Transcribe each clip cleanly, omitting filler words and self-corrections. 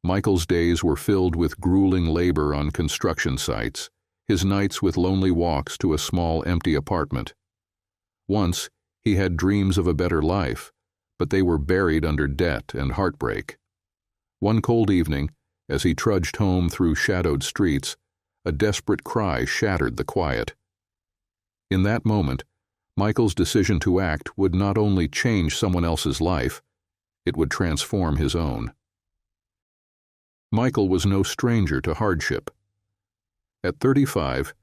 Michael's days were filled with grueling labor on construction sites, his nights with lonely walks to a small empty apartment. Once, he had dreams of a better life, but they were buried under debt and heartbreak. One cold evening, as he trudged home through shadowed streets, a desperate cry shattered the quiet. In that moment, Michael's decision to act would not only change someone else's life, it would transform his own. Michael was no stranger to hardship. At 35,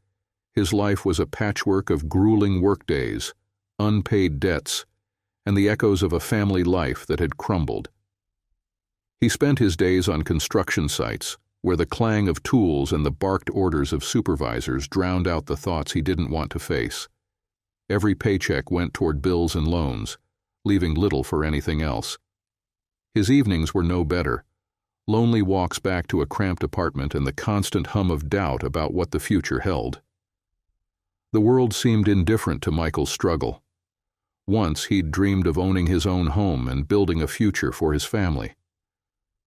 his life was a patchwork of grueling workdays, unpaid debts, and the echoes of a family life that had crumbled. He spent his days on construction sites, where the clang of tools and the barked orders of supervisors drowned out the thoughts he didn't want to face. Every paycheck went toward bills and loans, leaving little for anything else. His evenings were no better. Lonely walks back to a cramped apartment and the constant hum of doubt about what the future held. The world seemed indifferent to Michael's struggle. Once he'd dreamed of owning his own home and building a future for his family.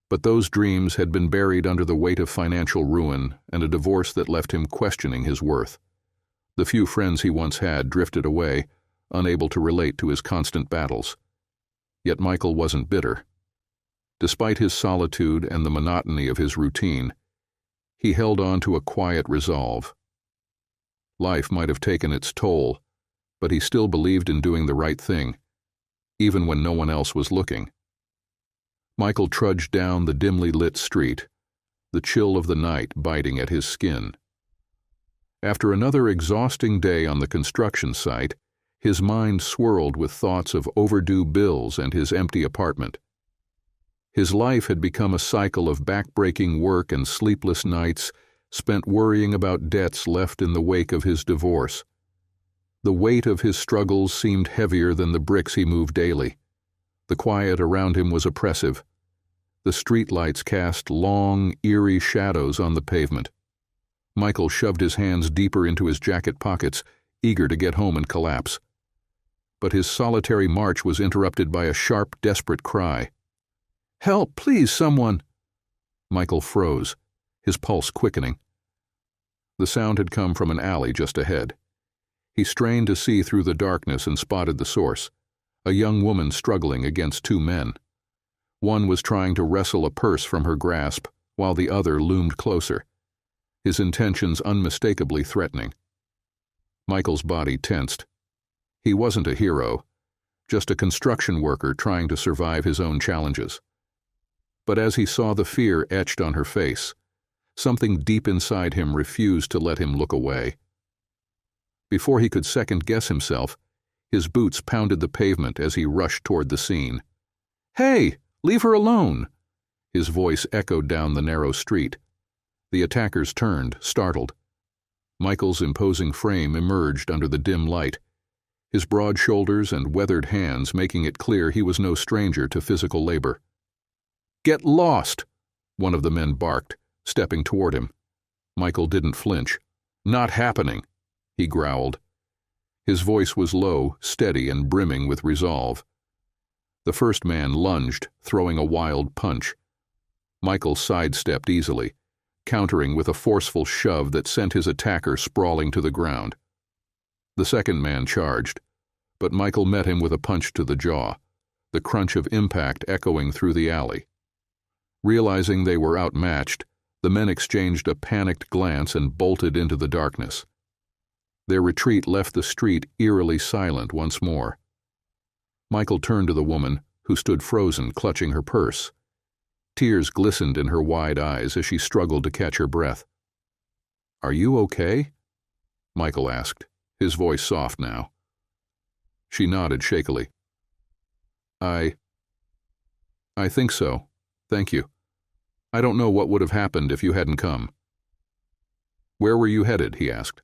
But those dreams had been buried under the weight of financial ruin and a divorce that left him questioning his worth. The few friends he once had drifted away, unable to relate to his constant battles. Yet Michael wasn't bitter. Despite his solitude and the monotony of his routine, he held on to a quiet resolve. Life might have taken its toll, but he still believed in doing the right thing, even when no one else was looking. Michael trudged down the dimly lit street, the chill of the night biting at his skin. After another exhausting day on the construction site, his mind swirled with thoughts of overdue bills and his empty apartment. His life had become a cycle of back-breaking work and sleepless nights spent worrying about debts left in the wake of his divorce. The weight of his struggles seemed heavier than the bricks he moved daily. The quiet around him was oppressive. The streetlights cast long, eerie shadows on the pavement. Michael shoved his hands deeper into his jacket pockets, eager to get home and collapse. But his solitary march was interrupted by a sharp, desperate cry. "Help, please, someone!" Michael froze, his pulse quickening. The sound had come from an alley just ahead. He strained to see through the darkness and spotted the source, a young woman struggling against two men. One was trying to wrestle a purse from her grasp, while the other loomed closer, his intentions unmistakably threatening. Michael's body tensed. He wasn't a hero, just a construction worker trying to survive his own challenges. But as he saw the fear etched on her face, something deep inside him refused to let him look away. Before he could second-guess himself, his boots pounded the pavement as he rushed toward the scene. "Hey, leave her alone!" His voice echoed down the narrow street. The attackers turned, startled. Michael's imposing frame emerged under the dim light, his broad shoulders and weathered hands making it clear he was no stranger to physical labor. "Get lost!" one of the men barked, stepping toward him. Michael didn't flinch. "Not happening," he growled. His voice was low, steady, and brimming with resolve. The first man lunged, throwing a wild punch. Michael sidestepped easily, countering with a forceful shove that sent his attacker sprawling to the ground. The second man charged, but Michael met him with a punch to the jaw, the crunch of impact echoing through the alley. Realizing they were outmatched, the men exchanged a panicked glance and bolted into the darkness. Their retreat left the street eerily silent once more. Michael turned to the woman, who stood frozen, clutching her purse. Tears glistened in her wide eyes as she struggled to catch her breath. "Are you okay?" Michael asked, his voice soft now. She nodded shakily. I think so. Thank you. I don't know what would have happened if you hadn't come." "Where were you headed?" he asked.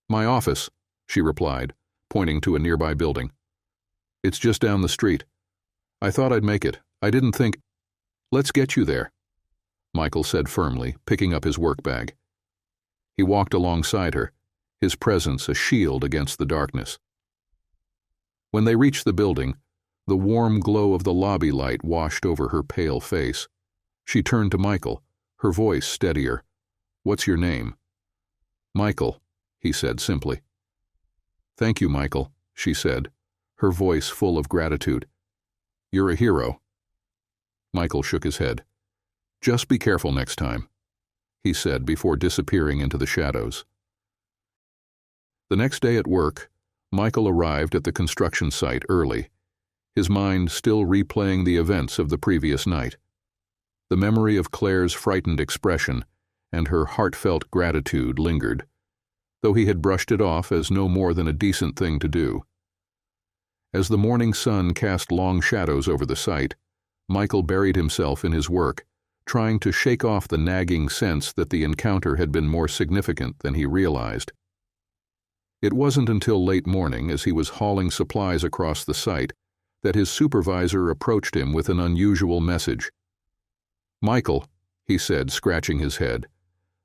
"My office," she replied, pointing to a nearby building. "It's just down the street. I thought I'd make it. I didn't think—" "Let's get you there," Michael said firmly, picking up his work bag. He walked alongside her, his presence a shield against the darkness. When they reached the building, the warm glow of the lobby light washed over her pale face. She turned to Michael, her voice steadier. "What's your name?" "Michael," he said simply. "Thank you, Michael," she said, her voice full of gratitude. "You're a hero." Michael shook his head. "Just be careful next time," he said before disappearing into the shadows. The next day at work, Michael arrived at the construction site early, his mind still replaying the events of the previous night. The memory of Claire's frightened expression and her heartfelt gratitude lingered, though he had brushed it off as no more than a decent thing to do. As the morning sun cast long shadows over the site, Michael buried himself in his work, trying to shake off the nagging sense that the encounter had been more significant than he realized. It wasn't until late morning, as he was hauling supplies across the site, that his supervisor approached him with an unusual message. "Michael," he said, scratching his head,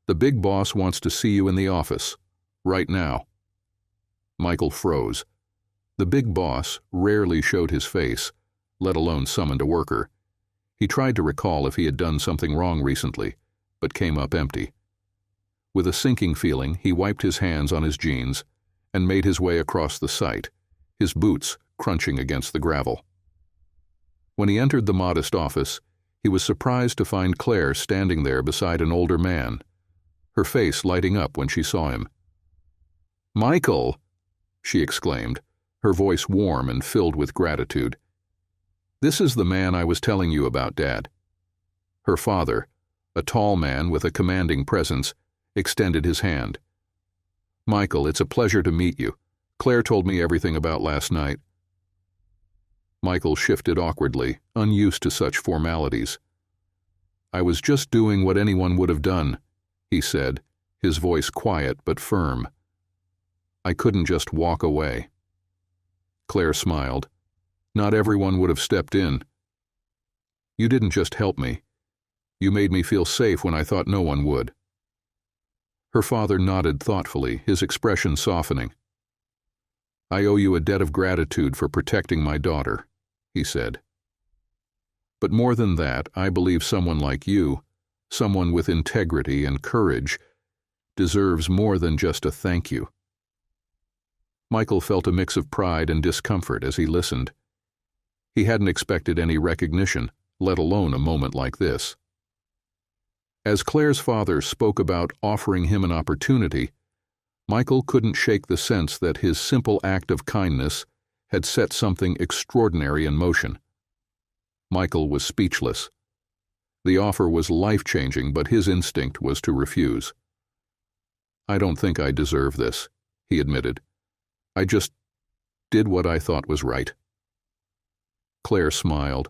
"the big boss wants to see you in the office, right now." Michael froze. The big boss rarely showed his face, let alone summoned a worker. He tried to recall if he had done something wrong recently, but came up empty. With a sinking feeling, he wiped his hands on his jeans and made his way across the site, his boots crunching against the gravel. When he entered the modest office, he was surprised to find Claire standing there beside an older man, her face lighting up when she saw him. "Michael!" she exclaimed, her voice warm and filled with gratitude. "This is the man I was telling you about, Dad." Her father, a tall man with a commanding presence, extended his hand. "Michael, it's a pleasure to meet you. Claire told me everything about last night." Michael shifted awkwardly, unused to such formalities. "I was just doing what anyone would have done," he said, his voice quiet but firm. "I couldn't just walk away." Claire smiled. "Not everyone would have stepped in. You didn't just help me. You made me feel safe when I thought no one would." Her father nodded thoughtfully, his expression softening. "I owe you a debt of gratitude for protecting my daughter," he said. "But more than that, I believe someone like you, someone with integrity and courage, deserves more than just a thank you." Michael felt a mix of pride and discomfort as he listened. He hadn't expected any recognition, let alone a moment like this. As Claire's father spoke about offering him an opportunity, Michael couldn't shake the sense that his simple act of kindness had set something extraordinary in motion. Michael was speechless. The offer was life-changing, but his instinct was to refuse. "I don't think I deserve this," he admitted. "I just did what I thought was right." Claire smiled,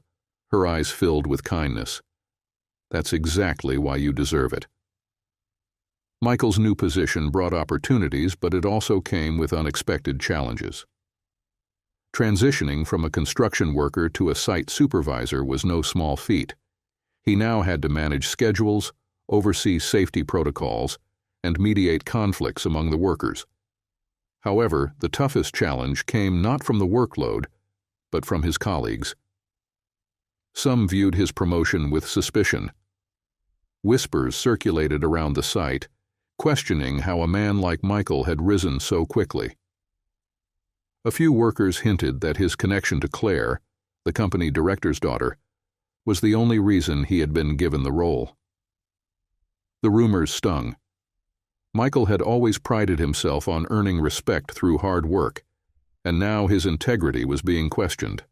her eyes filled with kindness. "That's exactly why you deserve it." Michael's new position brought opportunities, but it also came with unexpected challenges. Transitioning from a construction worker to a site supervisor was no small feat. He now had to manage schedules, oversee safety protocols, and mediate conflicts among the workers. However, the toughest challenge came not from the workload, but from his colleagues. Some viewed his promotion with suspicion. Whispers circulated around the site, questioning how a man like Michael had risen so quickly. A few workers hinted that his connection to Claire, the company director's daughter, was the only reason he had been given the role. The rumors stung. Michael had always prided himself on earning respect through hard work, and now his integrity was being questioned.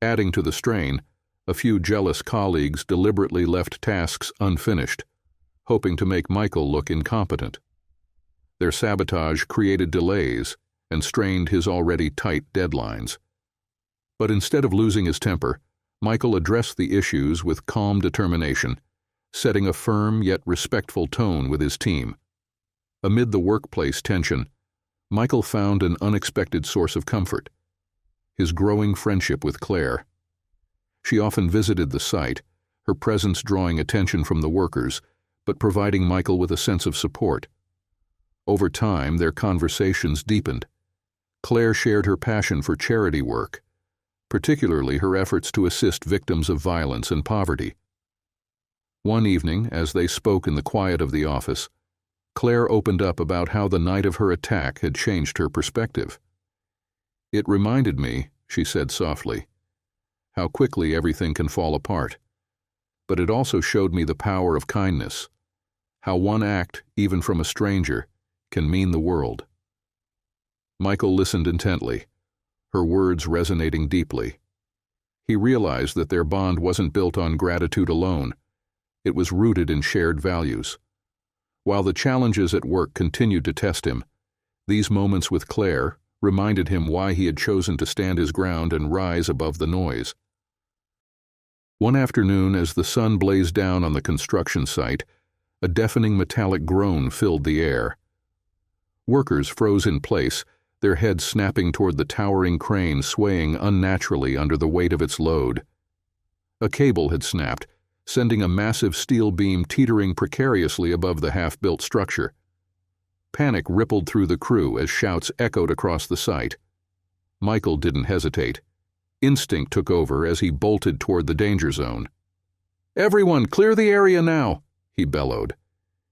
Adding to the strain, a few jealous colleagues deliberately left tasks unfinished, hoping to make Michael look incompetent. Their sabotage created delays and strained his already tight deadlines. But instead of losing his temper, Michael addressed the issues with calm determination, setting a firm yet respectful tone with his team. Amid the workplace tension, Michael found an unexpected source of comfort: his growing friendship with Claire. She often visited the site, her presence drawing attention from the workers, but providing Michael with a sense of support. Over time, their conversations deepened. Claire shared her passion for charity work, particularly her efforts to assist victims of violence and poverty. One evening, as they spoke in the quiet of the office, Claire opened up about how the night of her attack had changed her perspective. "It reminded me," she said softly, "how quickly everything can fall apart. But it also showed me the power of kindness, how one act, even from a stranger, can mean the world." Michael listened intently, her words resonating deeply. He realized that their bond wasn't built on gratitude alone. It was rooted in shared values. While the challenges at work continued to test him, these moments with Claire reminded him why he had chosen to stand his ground and rise above the noise. One afternoon, as the sun blazed down on the construction site, a deafening metallic groan filled the air. Workers froze in place, their heads snapping toward the towering crane swaying unnaturally under the weight of its load. A cable had snapped, sending a massive steel beam teetering precariously above the half-built structure. Panic rippled through the crew as shouts echoed across the site. Michael didn't hesitate. Instinct took over as he bolted toward the danger zone. "Everyone, clear the area now!" he bellowed,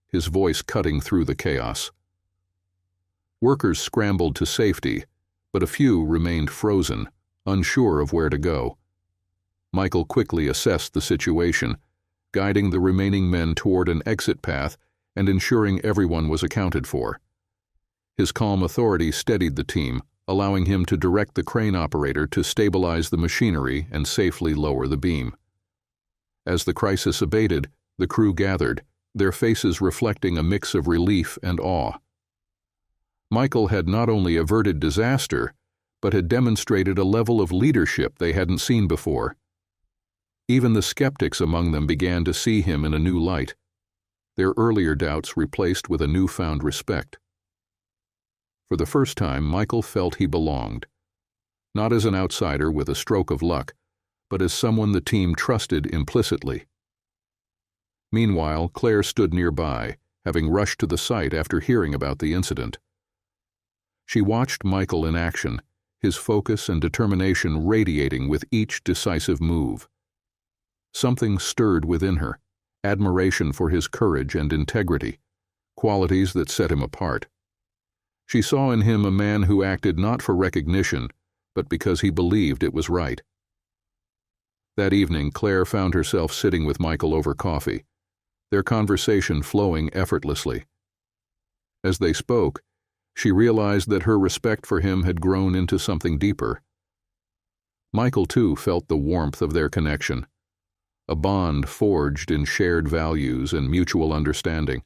his voice cutting through the chaos. Workers scrambled to safety, but a few remained frozen, unsure of where to go. Michael quickly assessed the situation, guiding the remaining men toward an exit path and ensuring everyone was accounted for. His calm authority steadied the team, allowing him to direct the crane operator to stabilize the machinery and safely lower the beam. As the crisis abated, the crew gathered, their faces reflecting a mix of relief and awe. Michael had not only averted disaster, but had demonstrated a level of leadership they hadn't seen before. Even the skeptics among them began to see him in a new light, their earlier doubts replaced with a newfound respect. For the first time, Michael felt he belonged, not as an outsider with a stroke of luck, but as someone the team trusted implicitly. Meanwhile, Claire stood nearby, having rushed to the site after hearing about the incident. She watched Michael in action, his focus and determination radiating with each decisive move. Something stirred within her, admiration for his courage and integrity, qualities that set him apart. She saw in him a man who acted not for recognition, but because he believed it was right. That evening, Claire found herself sitting with Michael over coffee, their conversation flowing effortlessly. As they spoke, she realized that her respect for him had grown into something deeper. Michael, too, felt the warmth of their connection, a bond forged in shared values and mutual understanding.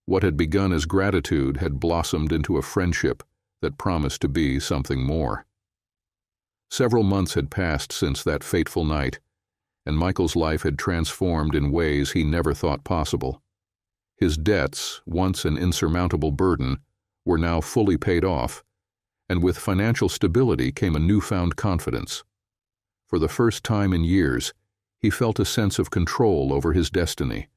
What had begun as gratitude had blossomed into a friendship that promised to be something more. Several months had passed since that fateful night, and Michael's life had transformed in ways he never thought possible. His debts, once an insurmountable burden, were now fully paid off, and with financial stability came a newfound confidence. For the first time in years, he felt a sense of control over his destiny.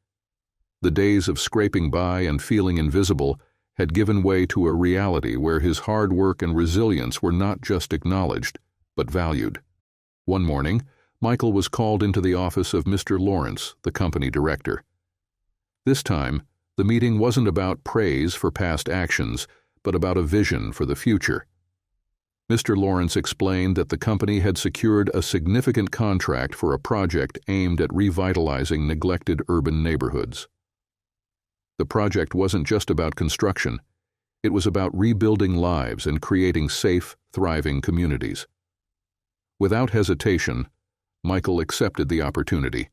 The days of scraping by and feeling invisible had given way to a reality where his hard work and resilience were not just acknowledged, but valued. One morning, Michael was called into the office of Mr. Lawrence, the company director. This time, the meeting wasn't about praise for past actions, but about a vision for the future. Mr. Lawrence explained that the company had secured a significant contract for a project aimed at revitalizing neglected urban neighborhoods. The project wasn't just about construction. It was about rebuilding lives and creating safe, thriving communities. Without hesitation, Michael accepted the opportunity.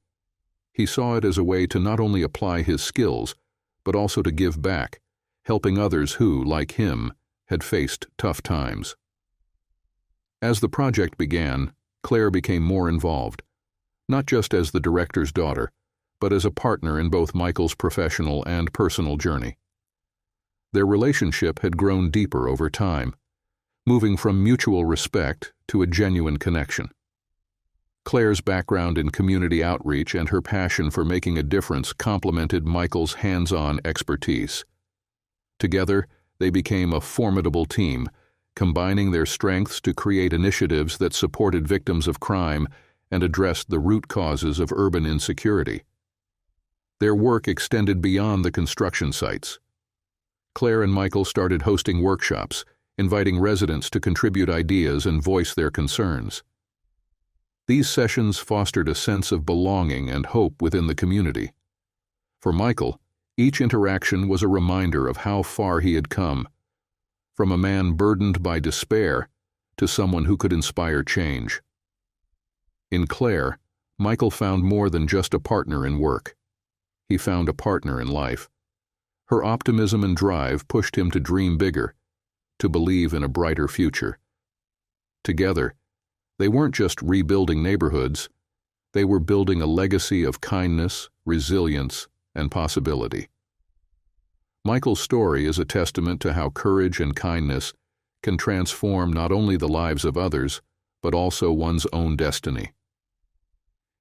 He saw it as a way to not only apply his skills, but also to give back, helping others who, like him, had faced tough times. As the project began, Claire became more involved, not just as the director's daughter, but as a partner in both Michael's professional and personal journey. Their relationship had grown deeper over time, moving from mutual respect to a genuine connection. Claire's background in community outreach and her passion for making a difference complemented Michael's hands-on expertise. Together, they became a formidable team, combining their strengths to create initiatives that supported victims of crime and addressed the root causes of urban insecurity. Their work extended beyond the construction sites. Claire and Michael started hosting workshops, inviting residents to contribute ideas and voice their concerns. These sessions fostered a sense of belonging and hope within the community. For Michael, each interaction was a reminder of how far he had come, from a man burdened by despair to someone who could inspire change. In Claire, Michael found more than just a partner in work. He found a partner in life. Her optimism and drive pushed him to dream bigger, to believe in a brighter future. Together, they weren't just rebuilding neighborhoods, they were building a legacy of kindness, resilience, and possibility. Michael's story is a testament to how courage and kindness can transform not only the lives of others, but also one's own destiny.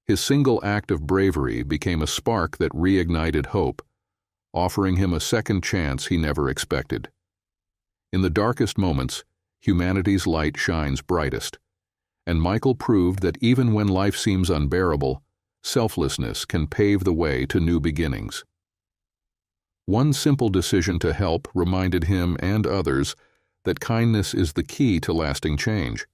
His single act of bravery became a spark that reignited hope, offering him a second chance he never expected. In the darkest moments, humanity's light shines brightest, and Michael proved that even when life seems unbearable, selflessness can pave the way to new beginnings. One simple decision to help reminded him and others that kindness is the key to lasting change.